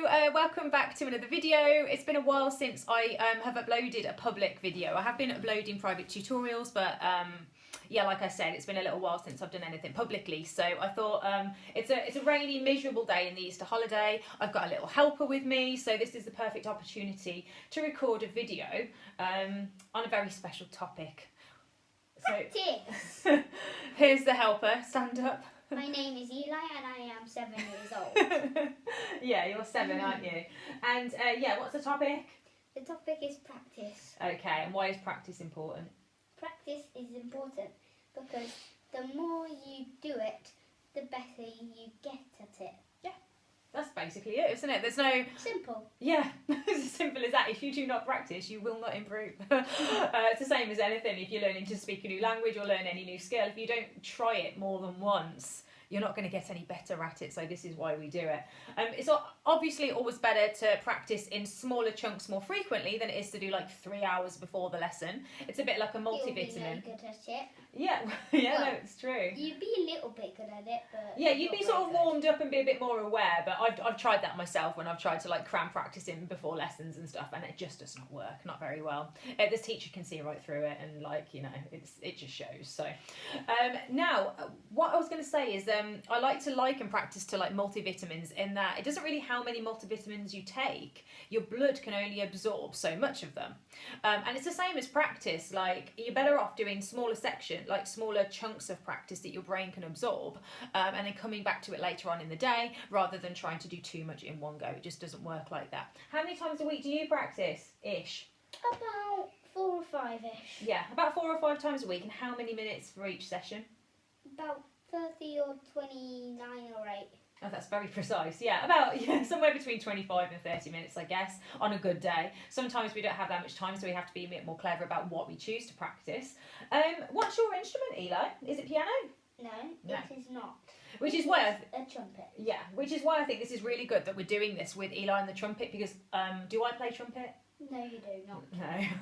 welcome back to another video. It's been a while since I have uploaded a public video. I have been uploading private tutorials, but yeah, like I said, it's been a little while since I've done anything publicly. So I thought it's a rainy, miserable day in the Easter holiday. I've got a little helper with me, so this is the perfect opportunity to record a video on a very special topic. So here's the helper. Stand up. My name is Eli and I am 7 years old. Yeah, you're 7, aren't you? And yeah, what's the topic? The topic is practice. Okay, and why is practice important? Practice is important because the more you do it, the better you get at it. Yeah, that's basically it, isn't it? There's no... Simple. Yeah, it's as simple as that. If you do not practice, you will not improve. It's the same as anything. If you're learning to speak a new language or learn any new skill, if you don't try it more than once, you're not going to get any better at it. So this is why we do it. It's obviously always better to practice in smaller chunks more frequently than it is to do like 3 hours before the lesson. It's a bit like a multivitamin. You'll be very good at it. Yeah, yeah, Well, no, it's true. You'd be a little bit good at it, but... Yeah, you'd be not sort of very good. warmed up and be a bit more aware, but I've tried that myself when I've tried to like cram practice in before lessons and stuff, and it just does not work, not very well. This teacher can see right through it, and like, you know, it just shows. So now what I was going to say is I like to liken practice to like multivitamins, in that it doesn't really how many multivitamins you take, your blood can only absorb so much of them, and it's the same as practice. Like, you're better off doing smaller like smaller chunks of practice that your brain can absorb, and then coming back to it later on in the day, rather than trying to do too much in one go. It just doesn't work like that. How many times a week do you practice ish? About 4 or 5-ish. Yeah, about 4 or 5 times a week. And how many minutes for each session? About 30 or 29 or 8. Oh, that's very precise. Yeah, about somewhere between 25 and 30 minutes, I guess, on a good day. Sometimes we don't have that much time, so we have to be a bit more clever about what we choose to practice. What's your instrument, Eli? Is it piano? No, No. it is not. Which is why a trumpet. yeah, which is why I think this is really good that we're doing this with Eli and the trumpet, because do I play trumpet? No, you do not.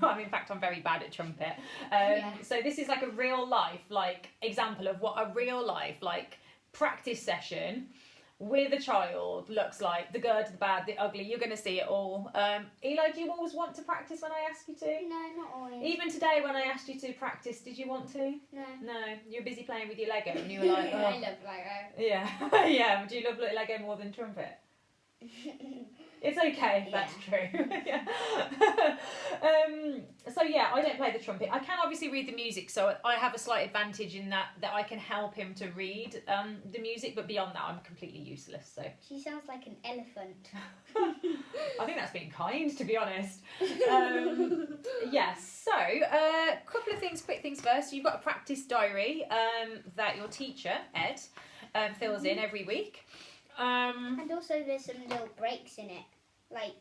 No, in fact, I'm very bad at trumpet. Yeah. So this is like a real life like example of what a real life like practice session with a child looks like. The good, the bad, the ugly. You're going to see it all. Eli, do you always want to practice when I ask you to? No, not always. Even today when I asked you to practice, did you want to? No. No, you were busy playing with your Lego and you were like, I oh. love Lego. Yeah, yeah. Do you love Lego more than trumpet? It's okay, if that's true. Yeah. So yeah, I don't play the trumpet. I can obviously read the music, so I have a slight advantage in that I can help him to read the music, but beyond that I'm completely useless. So She sounds like an elephant. I think that's being kind, to be honest. Yes, so couple of things, quick things first. You've got a practice diary that your teacher, Ed, fills in every week. And also there's some little breaks in it. Like,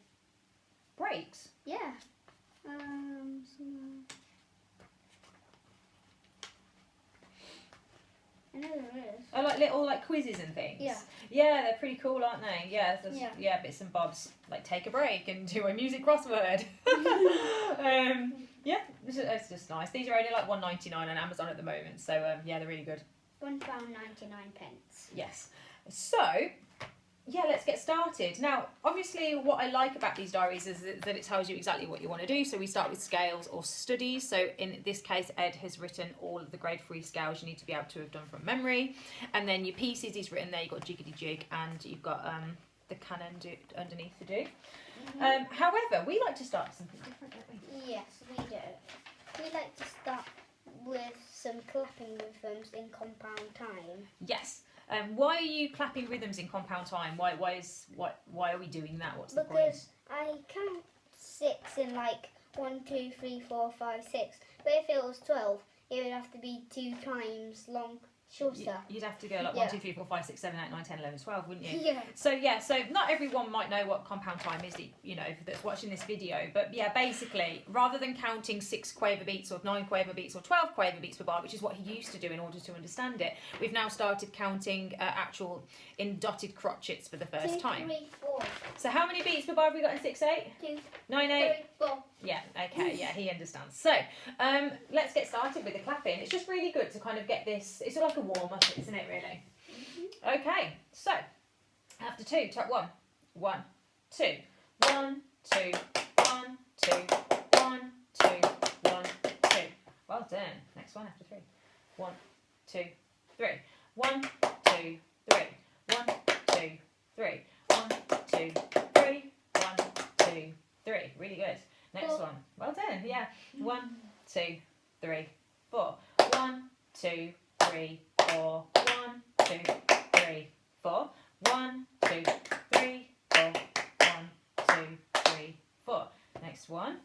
Breaks? yeah. I know there is. Oh, like little like quizzes and things. Yeah. Yeah, they're pretty cool, aren't they? Yeah, Yeah. yeah, bits and bobs. Like take a break and do a music crossword. Yeah, it's just nice. These are only like $1.99 on Amazon at the moment, so yeah, they're really good. £1.99. Yes. So, yeah, let's get started. Now, obviously, what I like about these diaries is that it tells you exactly what you want to do. So we start with scales or studies. So in this case, Ed has written all of the grade 3 scales you need to be able to have done from memory. And then your pieces, he's written there. You've got jiggity jig and you've got the canon underneath to do. However, we like to start with something different, don't we? Yes, we do. We like to start with some clapping rhythms in compound time. Yes. Why are you clapping rhythms in compound time? Why are we doing that? What's the point? Because I count 6 in like 1, 2, 3, 4, 5, 6. But if it was 12, it would have to be 2 times shorter. You'd have to go like Yeah. 1, 2, 3, 4, 5, 6, 7, 8, 9, 10, 11, 12, wouldn't you? Yeah. So yeah, so not everyone might know what compound time is, you know, that's watching this video. But yeah, basically, rather than counting 6 quaver beats or 9 quaver beats or 12 quaver beats per bar, which is what he used to do in order to understand it, we've now started counting actual in dotted crotchets for the first 2, time. 3, 4. So how many beats per bar have we got in 6, 8? 2, 9, 8? 3, 4. Yeah, okay, yeah, he understands. So, let's get started with the clapping. It's just really good to kind of get this, it's like a warm-up, isn't it, really? Okay, so, after 2, tap 1. 1, 2. 1, 2, 1, 2, 1, 2, 1, 2. Well done. Next one after 3. 1, 2, 3. 1, 2, 3. 1, 2, 3. 1, 2, 3. 1, 2, 3. Really good. Next one. Well done. Yeah. 1, 2, 3, 4. 1, 2, 3, 4. 1, 2, 3, 4. 1, 2, 3, 4. 1, 2, 3, 4. Next one.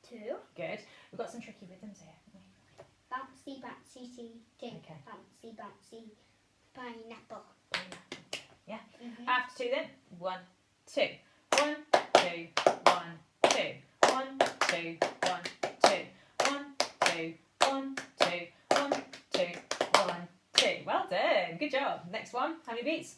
2. Good. We've got some tricky rhythms here, haven't we? Bouncy, bouncy, ting. Okay. Bouncy, bouncy, pineapple. Yeah. Mm-hmm. After 2 then. 1, 2. 1, 2, 1, 2. 1, 2, 1, 2. 1, 2, 1, 2. 1, 2, 1, 2. Well done. Good job. Next one. How many beats?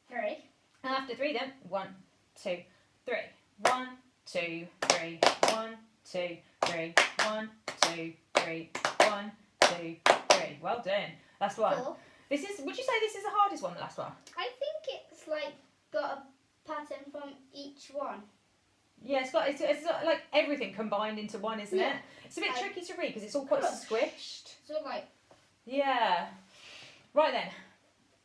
3. And after 3 then. 1, 2, 3. 1, 2, 3. 1, 2, 3. 1, 2, 3. 1, 2, 3. Well done. Last one. 4. This is. Would you say this is the hardest one? The last one. I think it's like got a pattern from each one. Yeah, it's got like everything combined into one, isn't it? It's a bit tricky to read because it's all quite squished. So like. Yeah. Right then.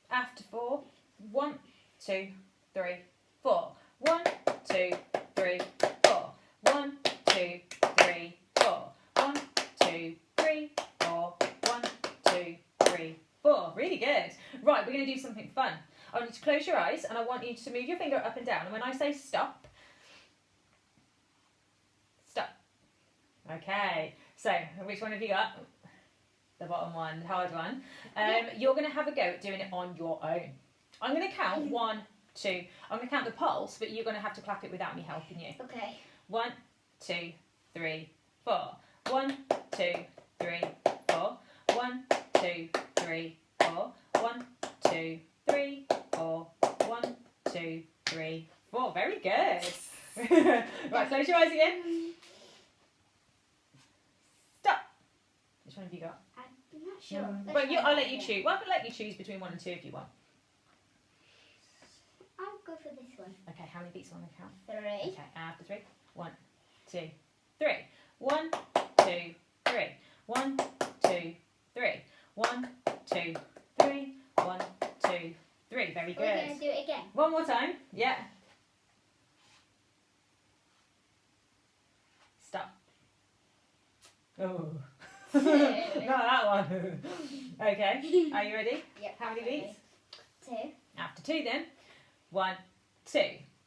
After 4. 1, 2, 3, 4. 1, 2, 3, 4. 1, 2, 3, 4. 1, 2, 3, 4. 1, 2, 3, 4. Really good. Right, we're going to do something fun. I want you to close your eyes and I want you to move your finger up and down. And when I say stop, stop. Okay. So, which one have you got? The bottom one, the hard one. You're going to have a go at doing it on your own. I'm going to count 1, 2. I'm going to count the pulse, but you're going to have to clap it without me helping you. Okay. 1, 2, 3, 4. 1, 2, 3, 4. 1, 2, 3, 4. 1, 2, 3, 4. 1, 2, 3, 4. Very good. Right, close your eyes again. Stop. Which one have you got? I'm not sure. Well, I'll let you choose. Well, I can let you choose between 1 and 2 if you want. I'll go for this one. Okay, how many beats on the count? 3. Okay, after 3. 1, 2, 3. 1, 2, 3. 1, 2, 3. 1, 2, 3. 1, 2, 3. Very good. We're going to do it again. One more time. Yeah. Stop. Oh. Not that one. Okay. Are you ready? Yep. How many beats? 2. After 2 then. 1, 2.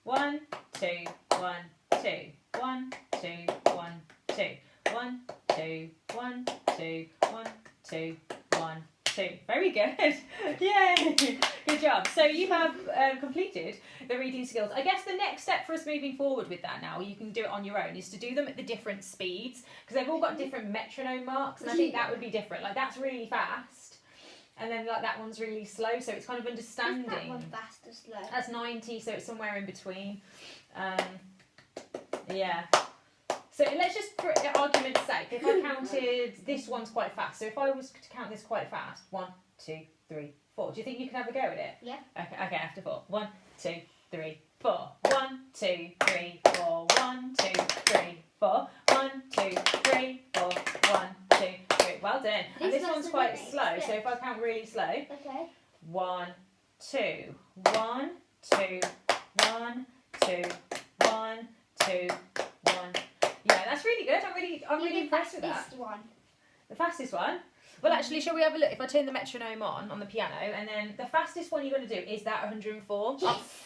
1, 2, 1, 2. 1, 2, 1, 2. 1, 2, 1, 2. 1, 2, 1, 2. Very good. Yay. Good job. So you have completed the reading skills. I guess the next step for us moving forward with that now, you can do it on your own, is to do them at the different speeds, because they've all got different metronome marks, and I think that would be different. Like that's really fast, and then like that one's really slow, so it's kind of understanding. Is that one fast or slow? That's 90, so it's somewhere in between. Yeah. So let's just, for argument's sake, if I counted, this one's quite fast. So if I was to count this quite fast, 1, 2, 3, 4. Do you think you could have a go at it? Yeah. Okay, after 4. 1, 2, 3, 4. 1, 2, 3, 4. 1, 2, 3, 4. 1, 2, 3, 4. 1, 2, 3. Well done. And this one's quite slow, so if I count really slow. Okay. 1, 2. 1, 2, 1, 2, 1, 2, 1. Yeah, that's really good. I'm really impressed with that. One. The fastest one? Well, actually, shall we have a look? If I turn the metronome on the piano, and then the fastest one you're going to do is that 104.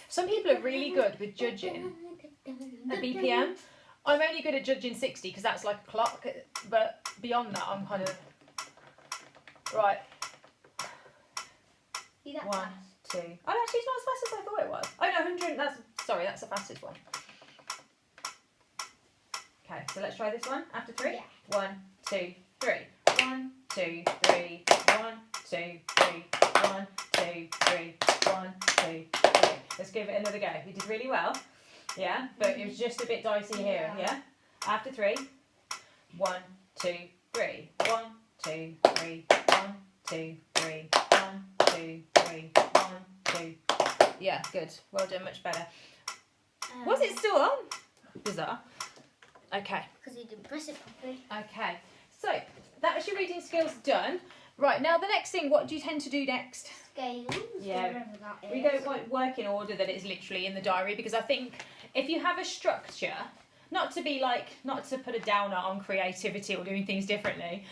Some people are really good with judging at BPM. I'm only good at judging 60 because that's like a clock, but beyond that, I'm kind of... Right. See that 1, fast? 2... Oh, actually, it's not as fast as I thought it was. Oh, no, 100... Sorry, that's the fastest one. Okay, so let's try this one after 3. Yeah. 1, 2, 3. 1, 2, 3. 1, 2, 3. 1, 2, 3. 1, 2, 3. Let's give it another go. You did really well. Yeah, but it was just a bit dicey here. Yeah. After 3. 1, 2, 3. 1, 2, 3. 1, 2, 3. 1, 2, 3. 1, 2. Yeah, good. Well done. Much better. Was it still on? Bizarre. Okay. Because you didn't press it properly. Okay. So that was your reading skills done. Right, now the next thing, what do you tend to do next? Scales. Yeah. Whatever that is. We don't work in order that it's literally in the diary, because I think if you have a structure, not to put a downer on creativity or doing things differently,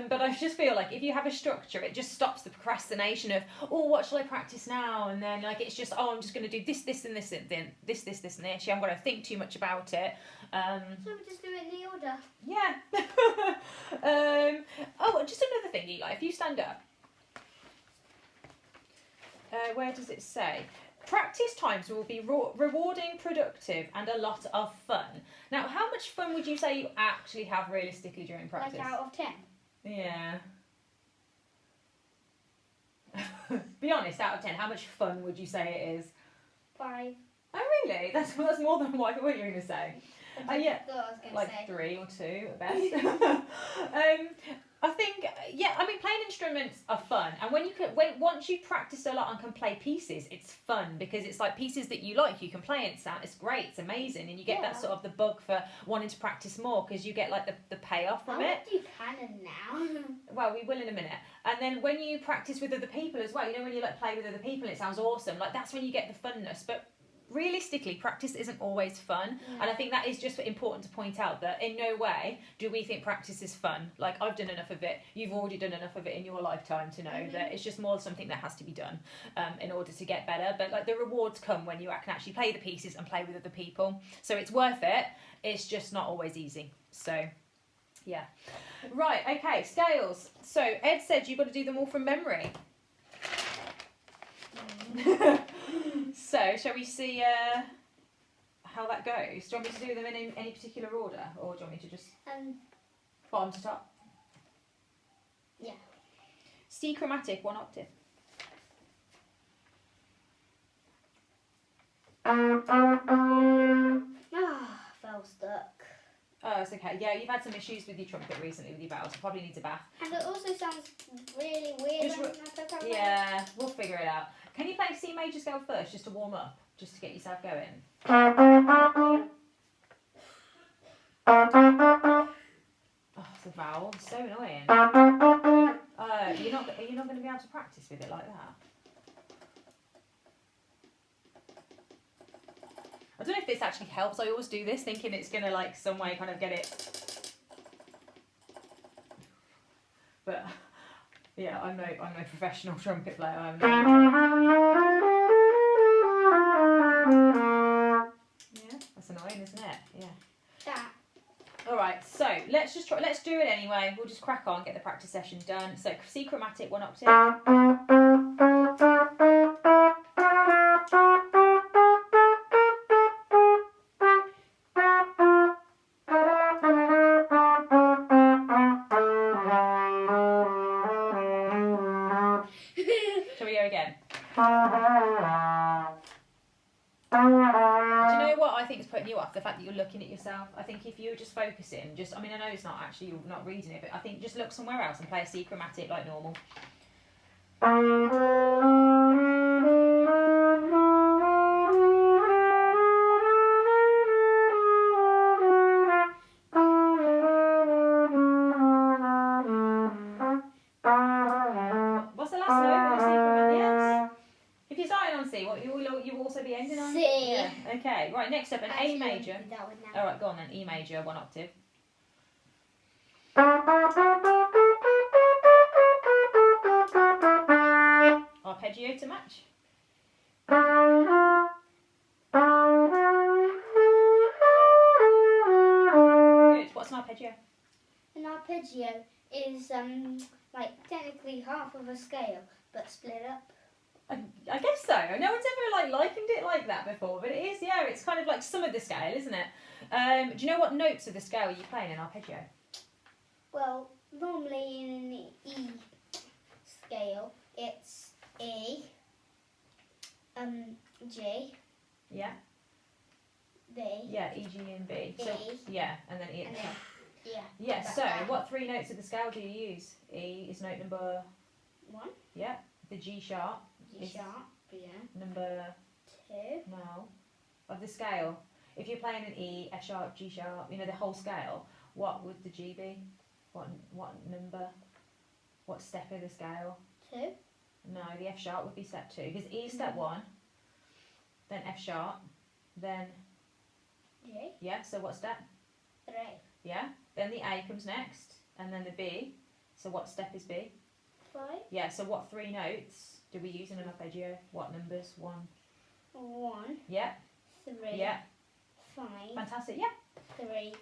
but I just feel like if you have a structure, it just stops the procrastination of, oh, what shall I practice now? And then like it's just, oh, I'm just going to do this, this, and this, and then this, and this. You haven't got to think too much about it. So we just do it in the order. Yeah. Oh, just another thing, Eli. If you stand up, where does it say? Practice times will be rewarding, productive, and a lot of fun. Now, how much fun would you say you actually have realistically during practice? Like out of 10. Yeah. Be honest, out of 10, how much fun would you say it is? 5. Oh, really? That's more than what you were going to say. Yeah. That's what I was going to Like say. 3 or 2 at best. I think, yeah, I mean, playing instruments are fun, and once you've practiced a lot and can play pieces, it's fun because it's like pieces that you like, you can play it, it's great, it's amazing, and you get that sort of the bug for wanting to practice more because you get like the payoff from it. I want to do canon now. Well, we will in a minute. And then when you practice with other people as well, you know, when you like play with other people, it sounds awesome. Like that's when you get the funness, but realistically, practice isn't always fun, and I think that is just important to point out that in no way do we think practice is fun. Like I've done enough of it, you've already done enough of it in your lifetime to know that it's just more something that has to be done in order to get better. But like the rewards come when you can actually play the pieces and play with other people, so it's worth it. It's just not always easy. So yeah, right, okay, scales. So Ed said you've got to do them all from memory. So, shall we see how that goes? Do you want me to do them in any particular order, or do you want me to just bottom to top? Yeah. C chromatic, 1 octave. Fell stuck. Oh, it's okay. Yeah, you've had some issues with your trumpet recently with your bells. You probably needs a bath. And it also sounds really weird when I put it Yeah, we'll figure it out. Can you play C major scale first, just to warm up, just to get yourself going? Oh, it's a vowel. It's so annoying. You're not going to be able to practice with it like that. I don't know if this actually helps. I always do this thinking it's going to like some way kind of get it. But yeah, I'm no professional trumpet player. Yeah, that's annoying, isn't it? Yeah. That. All right, so let's do it anyway. We'll just crack on, get the practice session done. So C chromatic, 1 octave. Shall we go again? Do you know what I think is putting you off? The fact that you're looking at yourself. I think if you're just focusing, I mean, I know it's not actually, you're not reading it, but I think just look somewhere else and play a C chromatic like normal. What's the last note of the C chromatic? Yes. If you're starting on C, what you will also be ending on? C. Yeah. Okay. Right. Next up, an A major. Do that one now. All right. Go on then. E major, 1 octave. Arpeggio to match. Good. What's an arpeggio? An arpeggio is like technically half of a scale, but split up. I guess so. No one's ever likened it like that before, but it is. Yeah, it's kind of like some of the scale, isn't it? Do you know what notes of the scale you play in an arpeggio? Well, normally in an E scale, it's E, G, Yeah. B. Yeah. E, G, and B. So E. yeah, and then E. And then, yeah. Yeah. like So that. what 3 notes of the scale do you use? E is note number. 1. Yeah. The G sharp. G is sharp. Yeah. Number. 2. No. of the scale. If you're playing an E, F sharp, G sharp, the whole scale, what would the G be? What number? What step of the scale? 2. No, the F sharp would be step 2 because E is step 1, then F sharp, then G. yeah. So what step? 3. Yeah. Then the A comes next, and then the B. So what step is B? 5. Yeah. So what 3 notes do we use in an arpeggio? What numbers? 1. 1. Yeah. 3. Yeah. 5. Fantastic. Yeah. 3.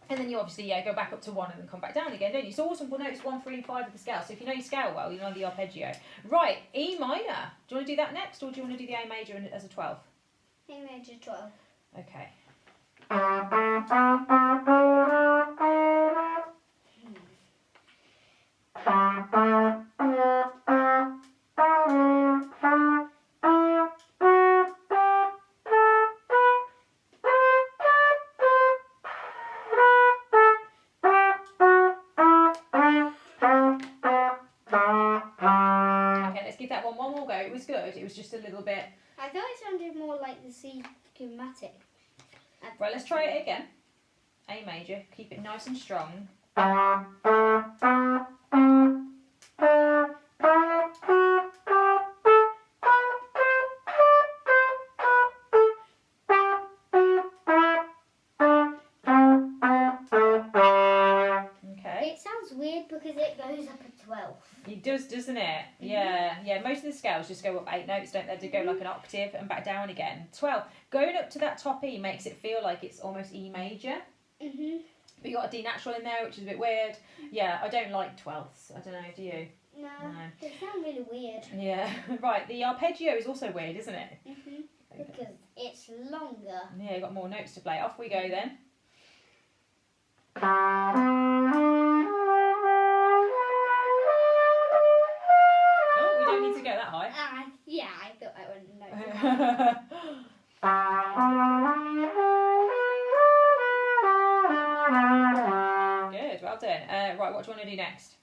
And then you obviously go back up to 1 and then come back down again, don't you? So all simple notes 1, 3, and 5 of the scale. So if you know your scale well, you know the arpeggio. Right, E minor. Do you want to do that next, or do you want to do the A major as a 12? A major 12. Okay. Okay, let's give that one more go. It was good. It was just a little bit. I thought it sounded more like the C chromatic. Right, let's try it again. A major. Keep it nice and strong. Okay. It sounds weird because it goes up a 12. It does, doesn't it? Yeah, yeah. Most of the scales just go up 8 notes, don't they? They go like an octave and back down again. 12. Going up to that top E makes it feel like it's almost E major. Mhm. But you got a D natural in there, which is a bit weird. Yeah, I don't like 12ths. I don't know, do you? No, No. they sound really weird. Yeah, right. The arpeggio is also weird, isn't it? Mhm. Because it's longer. Yeah, you've got more notes to play. Off we go then. Oh, we don't need to go that high. Yeah, I thought I wouldn't know. Good, well done. Right, what do you want to do next?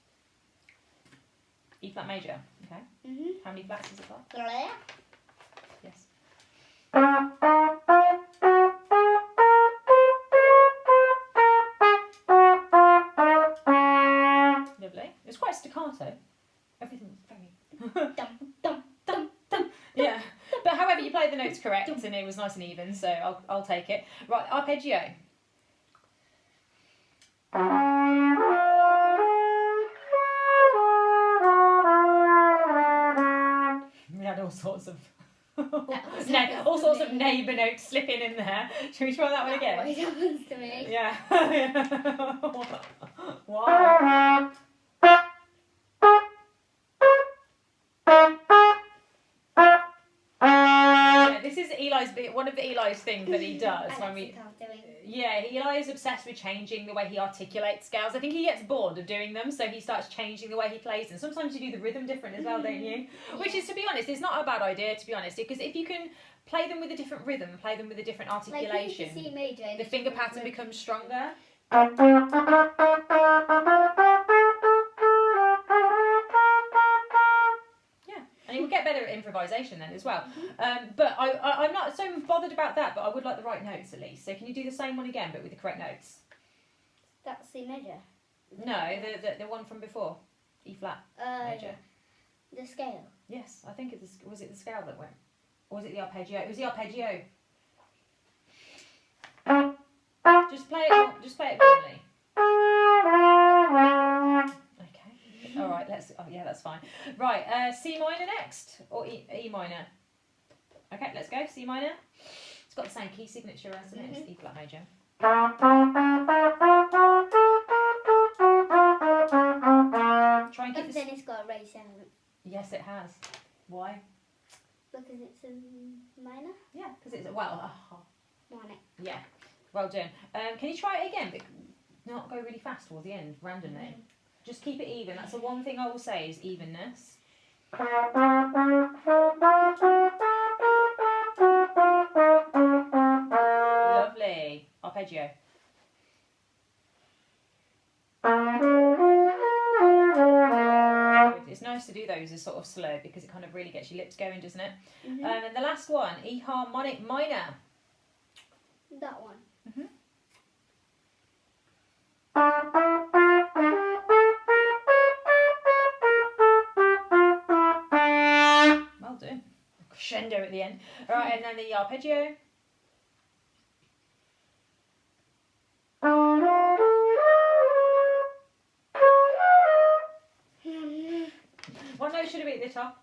E flat major. Okay. Mhm. How many flats is it got? Glare. Yes. Lovely. It's quite staccato. Everything's very. Dum dum dum dum. Yeah. But however, you played the notes correct and it was nice and even, so I'll take it. Right, arpeggio. We had all sorts of all sorts of neighbour notes slipping in there. Should we try that one again? What happens to me? Yeah. Wow. Yeah, this is one of Eli's things that he does when we. Yeah, Eli is obsessed with changing the way he articulates scales. I think he gets bored of doing them, so he starts changing the way he plays them. Sometimes you do the rhythm different as well, don't you? Yeah. Which is, to be honest, it's not a bad idea, to be honest, because if you can play them with a different rhythm, play them with a different articulation, like C major, the finger pattern becomes stronger. And you will get better at improvisation then as well. But I'm not so bothered about that, but I would like the right notes at least. So can you do the same one again, but with the correct notes? That's C major. No, the one from before. E flat major. The scale. Yes, I think was it the scale that went? Or was it the arpeggio? It was the arpeggio. Just play it normally. Okay. All right. That's fine. Right. C minor next, or E minor. Okay. Let's go. C minor. It's got the same key signature as it is. E flat major. Try and keep But then it's got a raised seventh. Yes, it has. Why? Because it's a minor. Yeah, because it's Minor. Yeah. Well done. Can you try it again, but not go really fast towards the end, randomly? Just keep it even. That's the one thing I will say is evenness. Lovely. Arpeggio. It's nice to do those as sort of slow because it kind of really gets your lips going, doesn't it? And the last one, E harmonic minor. That one. Mhm. Well done. Crescendo at the end. All right, and then the arpeggio. What note should it be at the top?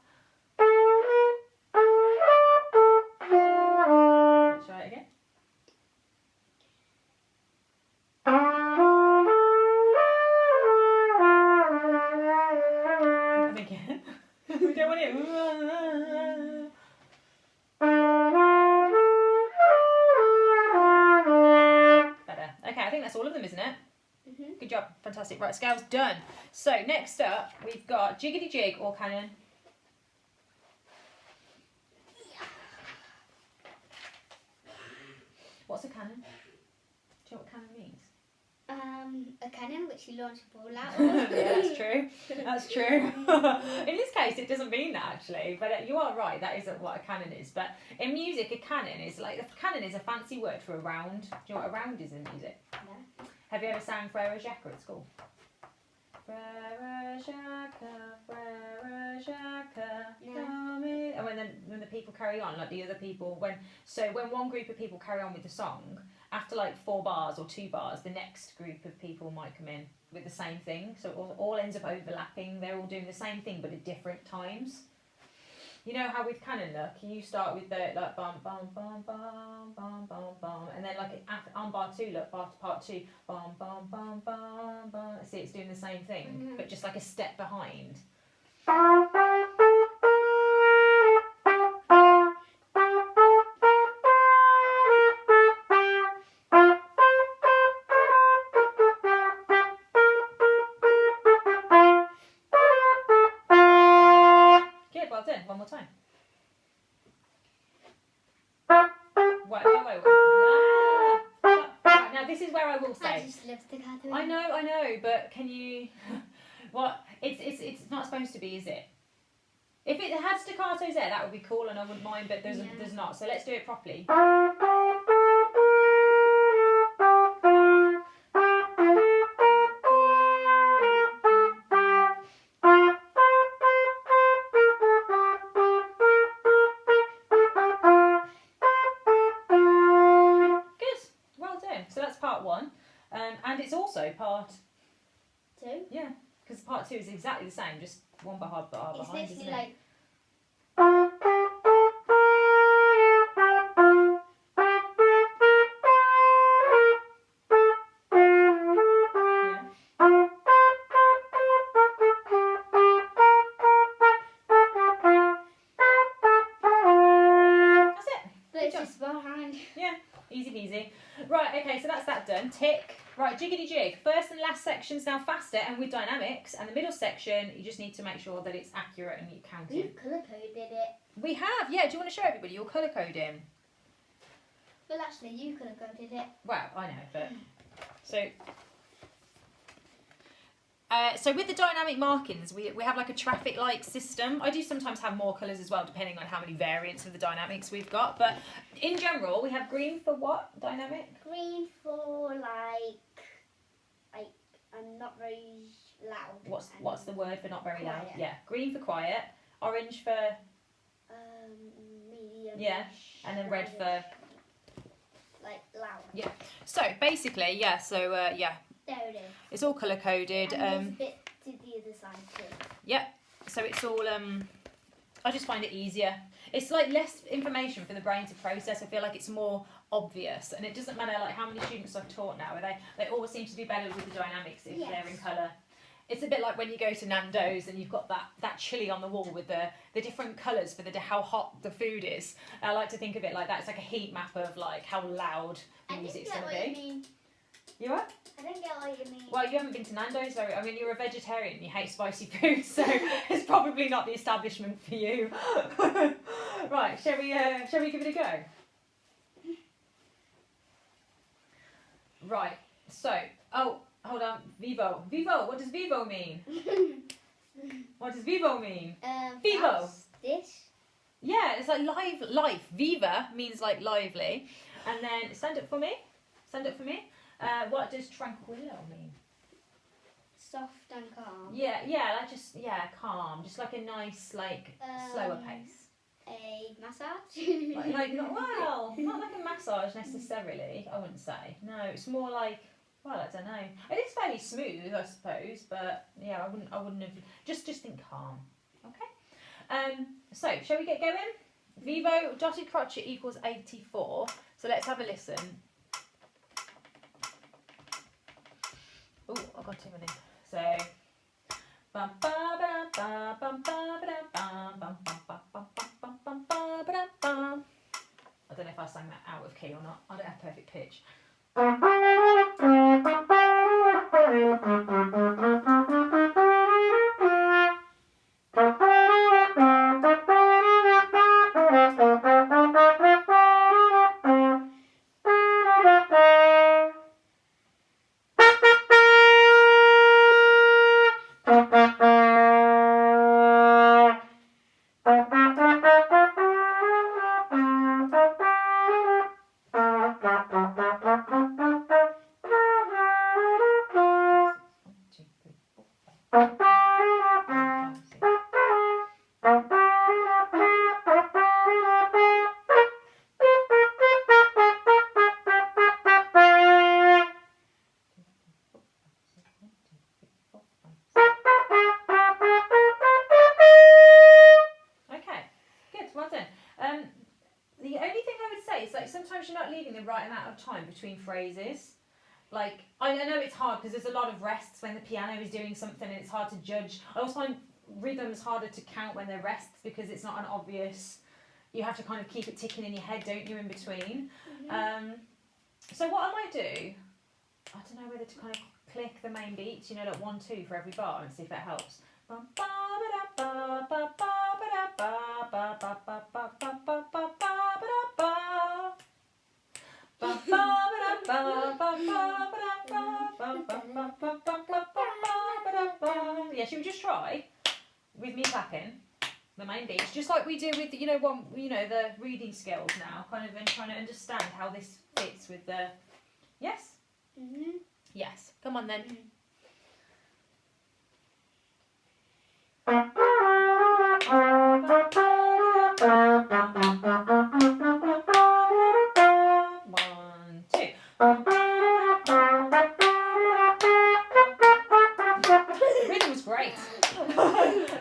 Let's try it again. And again. We don't want it. Better. Okay, I think that's all of them, isn't it? Mhm. Good job. Fantastic. Right, scale's done. So next up, we've got jiggity jig or cannon. What's a cannon? Do you know what cannon means? A cannon which you launch a ball out Yeah, of. that's true. That's true. In this case, it doesn't mean that actually, but you are right. That isn't what a cannon is. But in music, a cannon is a fancy word for a round. Do you know what a round is in music? No. Have you ever sang Frere Jacques at school? Frere Jacques, Frere Jacques, come in. And when the people carry on, like the other people, when one group of people carry on with the song, after like 4 bars or 2 bars, the next group of people might come in with the same thing. So it all ends up overlapping. They're all doing the same thing, but at different times. You know how with canon, look, you start with the like bum bum bum bum bum bum bum, and then like on bar 2, look, part 2, bum bum bum bum bum. See, it's doing the same thing, but just like a step behind. Good, well done. One more time. Wait. Right, now this is where I will I say. just love staccato. I know, but can you? What? It's not supposed to be, is it? If it had staccatos there, that would be cool, and I wouldn't mind. But there's not. So let's do it properly. Part 1, and it's also part 2. Yeah, because part 2 is exactly the same, just one bar behind, It's isn't literally it? like. Yeah. That's it. But it's just behind. Yeah, easy peasy. Right, okay, so that's that done. Tick. Right, jiggity jig. First and last section's now faster and with dynamics, and the middle section, you just need to make sure that it's accurate and you count it. We've colour coded it. We have, yeah. Do you want to show everybody your colour coding? Well, actually, you colour coded it. Well, I know, but so with the dynamic markings, we have like a traffic light system. I do sometimes have more colours as well, depending on how many variants of the dynamics we've got. But in general, we have green for what dynamic? Green for like I'm not very loud. What's the word for not very loud? Quiet. Yeah, green for quiet. Orange for Medium. yeah, and then red for like loud. yeah. So basically, yeah. So yeah. There it is. It's all colour coded. And there's a bit to the other side too. Yeah. So it's all I just find it easier. It's like less information for the brain to process. I feel like it's more obvious, and it doesn't matter like how many students I've taught now. They always seem to do better with the dynamics if they're in colour. It's a bit like when you go to Nando's and you've got that chili on the wall with the different colours for how hot the food is. I like to think of it like that. It's like a heat map of like how loud the music's going to be. You mean. You what? I don't get what you mean. Well, you haven't been to Nando's, so I mean, you're a vegetarian and you hate spicy food, so it's probably not the establishment for you. Right, shall we give it a go? Right, so, oh, hold on, Vivo. Vivo, what does Vivo mean? What does Vivo mean? Vivo. This. Yeah, it's like life. Viva means like lively. And then stand up for me. Stand up for me. What does tranquillo mean? Soft and calm. Yeah, like just calm, just like a nice, like slower pace. A massage. Like not like a massage necessarily. I wouldn't say. No, it's more like, well, I don't know. It is fairly smooth, I suppose, but yeah, I wouldn't have. Just think calm. Okay. So shall we get going? Vivo dotted crotchet equals 84. So let's have a listen. Oh, I got too many. So. I don't know if I sang that out of key or not. I don't have perfect pitch. The only thing I would say is like sometimes you're not leaving the right amount of time between phrases. Like, I know it's hard because there's a lot of rests when the piano is doing something and it's hard to judge. I also find rhythms harder to count when they're rests because it's not an obvious, you have to kind of keep it ticking in your head, don't you, in between. So what I might do, I don't know whether to kind of click the main beats, you know, like 1, 2 for every bar and see if that helps. Yeah, should we just try with me clapping the main beats, just like we do with the reading skills now, kind of, and trying to understand how this fits with the yes. Yes. Come on then.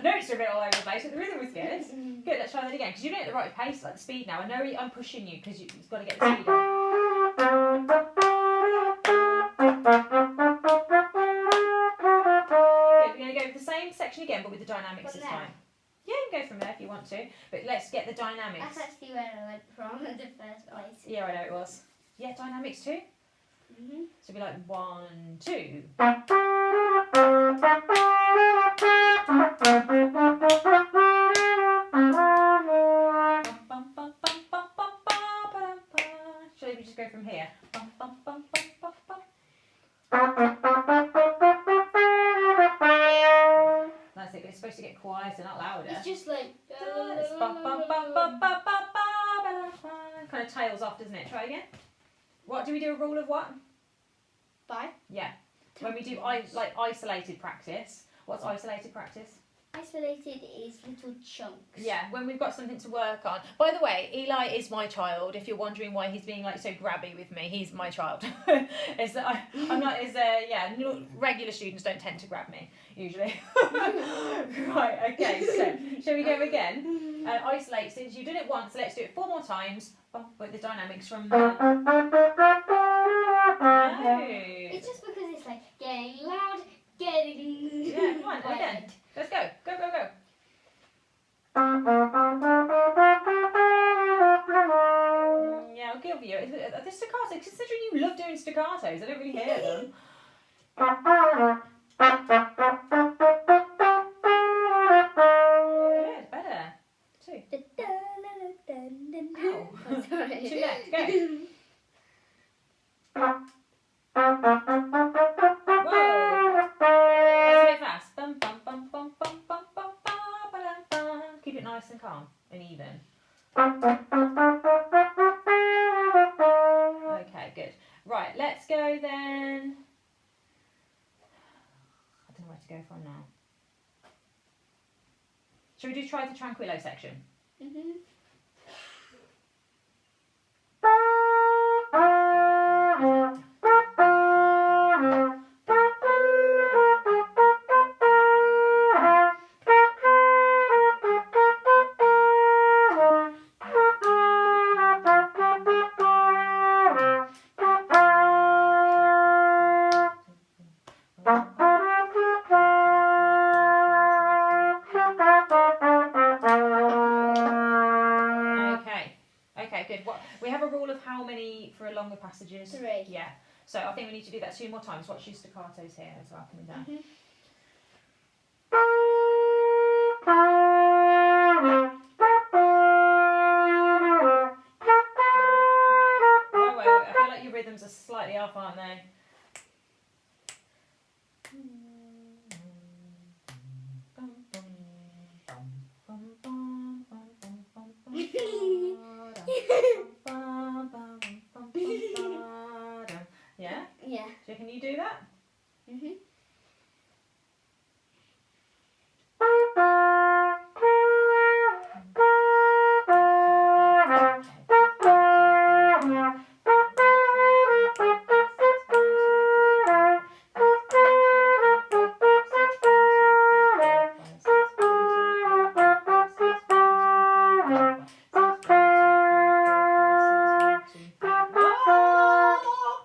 Notes are a bit all over the place, but the rhythm was good. Good, let's try that again, because you're doing it at the right pace, like the speed now. I know I'm pushing you, because you've got to get the speed up. Good, we're going to go with the same section again, but with the dynamics this time. Yeah, you can go from there if you want to, but let's get the dynamics. That's actually where I went from in the first place. Yeah, I know it was. Yeah, dynamics too. So it'll be like 1, 2. Shall we just go from here? That's it, but it's supposed to get quieter, not louder. It's just like... kind of tails off, doesn't it? Try again. What do we do? A rule of what? 5. Yeah. When we do isolated practice. What's isolated practice? Isolated is little chunks. Yeah, when we've got something to work on. By the way, Eli is my child. If you're wondering why he's being like so grabby with me, he's my child. I'm not. Regular students don't tend to grab me usually. Right. Okay. So shall we go again? Isolate. Since you've done it once, let's do it 4 more times. With the dynamics from. No. It's just because it's like getting loud, getting. Yeah. Come on. Again. Let's go. Go, go, go. Yeah, I'll give you. The staccato, considering you love doing staccatos, I don't really hear them. Good, better. 2. Ow. Sorry. 2 left, go. Whoa. That's a bit fast. Bum, bum, bum, bum, bum, bum, bum, bum, ba-dum, bum. Keep it nice and calm and even. Right, let's go then. I don't know where to go from now. Shall we try the Tranquillo section? Mhm. Okay, good. What we have a rule of how many for longer passages? 3. Yeah. So I think we need to do that 2 more times. Watch your staccatos here as well coming down. Mhm. Wait. I feel like your rhythms are slightly off, aren't they? Yeah? Yeah. So can you do that? Mhm.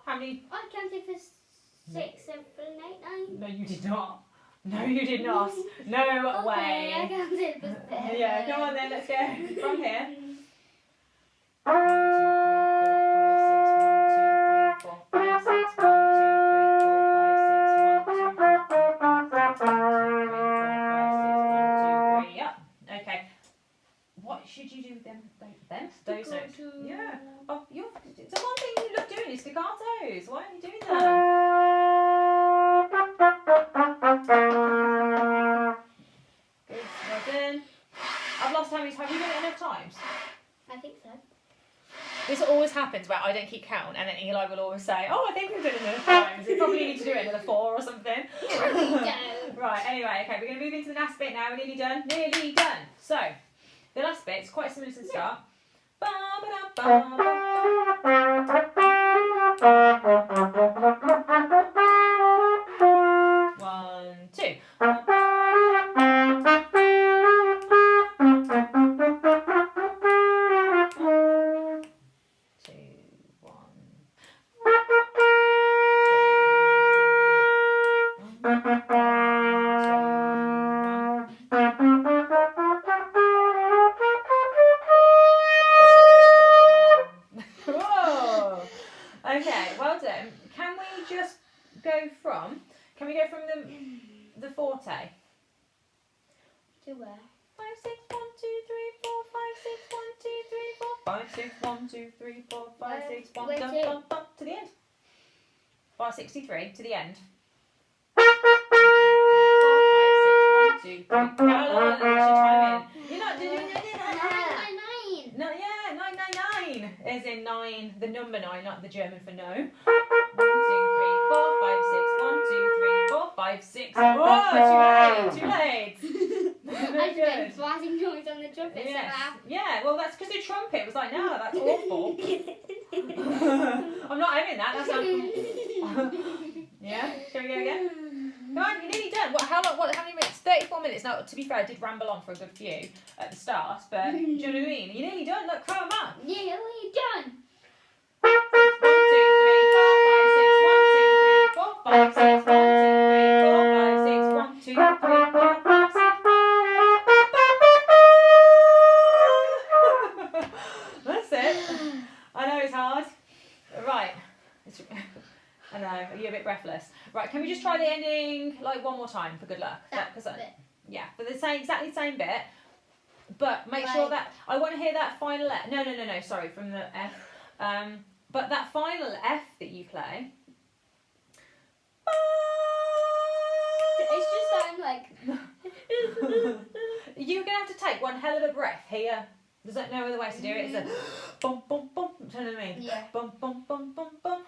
How many? I counted for 6, 7, 8, 9. No, you did not. No, you did not. No Okay, I way. counted for 7. Yeah, come on then, let's go. From here. 1, 2, 3, 4, 5, 6, 1, 2, 3, 4, 5, 6, 1, 2, 3. Yep. Okay. What should you do with them? Those notes. Yeah. Oh, it's the one thing you love doing is staccatos. Why aren't you doing that? Good. Well done. I've lost how many times. Have you done it enough times? I think so. This always happens where I don't keep count, and then Eli will always say, "Oh, I think we've done it enough times. We probably need to do it another 4 or something." Right. Anyway, okay, we're going to move into the last bit now. We're nearly done. Nearly done. So, the last bit's quite similar to the start. One, two. 2, 1. Whoa! Okay, well done. Can we just go from? Can we go from the forte? To where? 5, 6, 1, 2, 3, 4, 5, 6, 1, 2, 3, 4, 5, 6, 1, 2, 3, 4, 5, 6, 1, where dum, to? dum, dum, to the end. Bar 63 to the end. 1, 2, 3, 4, 5, 6, 1, 2, 3. Hold on, I should chime in. You're not doing it. 9. No, yeah, 999. As in 9, the number 9, not the German for no. 1, 2, 3, 4, 5, 6. 1, 2, 3, 4, 5, 6. Whoa, too late. I just made a flapping noise on the trumpet somehow. Yeah, well, that's because the trumpet was like, no, that's awful. I'm not having that. That's not. Yeah, shall we go again? Come on, you're nearly done. How many minutes? 34 minutes. Now, to be fair, I did ramble on for a good few at the start, but do you know what I mean? You're nearly done. Look, come on. Yeah, you're done. 1, 2, 3, 4, 5, 6. 1, 2, 3, 4, 5, 6. 1, 2, 3, 4, 5, 6. 1, 2, 3, 4, 5, 6. That's it. I know it's hard. Right. I know. Are you a bit breathless? Right. Can we just try the ending like one more time for good luck? Yeah, for the exactly same bit. But make sure that I want to hear that final F. No. Sorry, from the F. But that final F that you play. It's just that I'm like. You're gonna have to take one hell of a breath here. There's no other way to do it. It's a bum bum bum. Do you know what I mean? Yeah. Bum bum bum bum bum.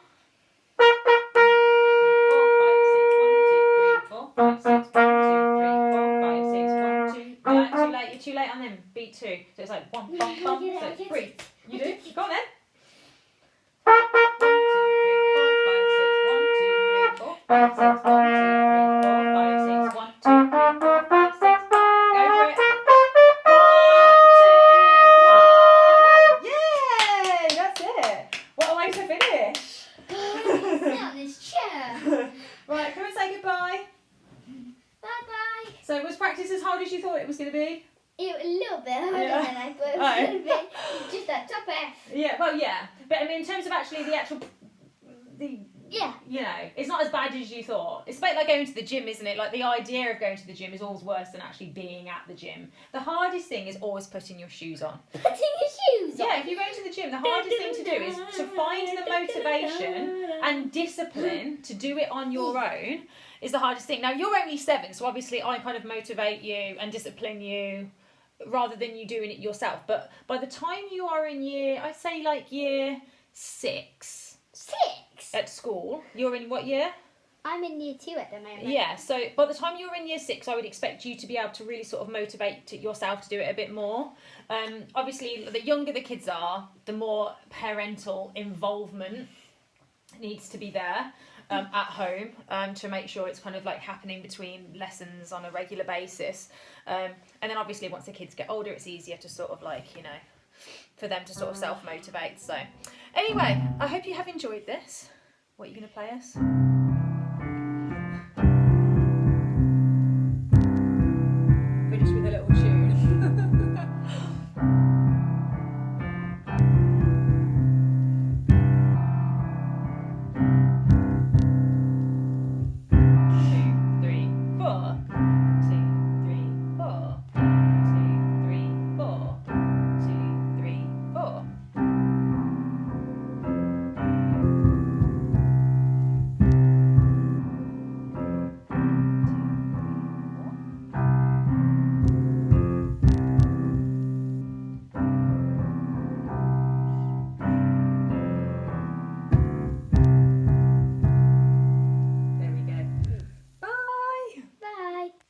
2. So it's like 1, bum, bum. I So get it. 3. You do? Go on then. 1, 2, 3, 4, 5, 6. 1, 2, 3, 4, 5, 6. 1, 2, 3, 4, 5, 6. 1, 2, 3, 4, 5, 6. Go for it. 1, 2, 1. Yay! That's it. What a way to finish. Sit on this chair. Right, come and say goodbye. Bye-bye. So was practice as hard as you thought it was going to be? It was a little bit harder Yeah. than I thought it was Oh. going to be. Just a top F. Yeah, well, yeah. But I mean, in terms of actually the actual, Yeah. you know, it's not as bad as you thought. It's a bit like going to the gym, isn't it? Like the idea of going to the gym is always worse than actually being at the gym. The hardest thing is always putting your shoes on. Putting your shoes on. Yeah, if you're going to the gym, the hardest thing to do is to find the motivation and discipline to do it on your own is the hardest thing. Now, you're only 7, so obviously I kind of motivate you and discipline you rather than you doing it yourself. But by the time you are in I'd say like year 6 at school, you're in what year? I'm in year 2 at the moment. Yeah, so by the time you're in year 6, I would expect you to be able to really sort of motivate yourself to do it a bit more. Obviously, the younger the kids are, the more parental involvement needs to be there at home to make sure it's kind of like happening between lessons on a regular basis. And then obviously once the kids get older, it's easier to sort of like, you know, for them to sort of self-motivate. So anyway, I hope you have enjoyed this. What are you going to play us?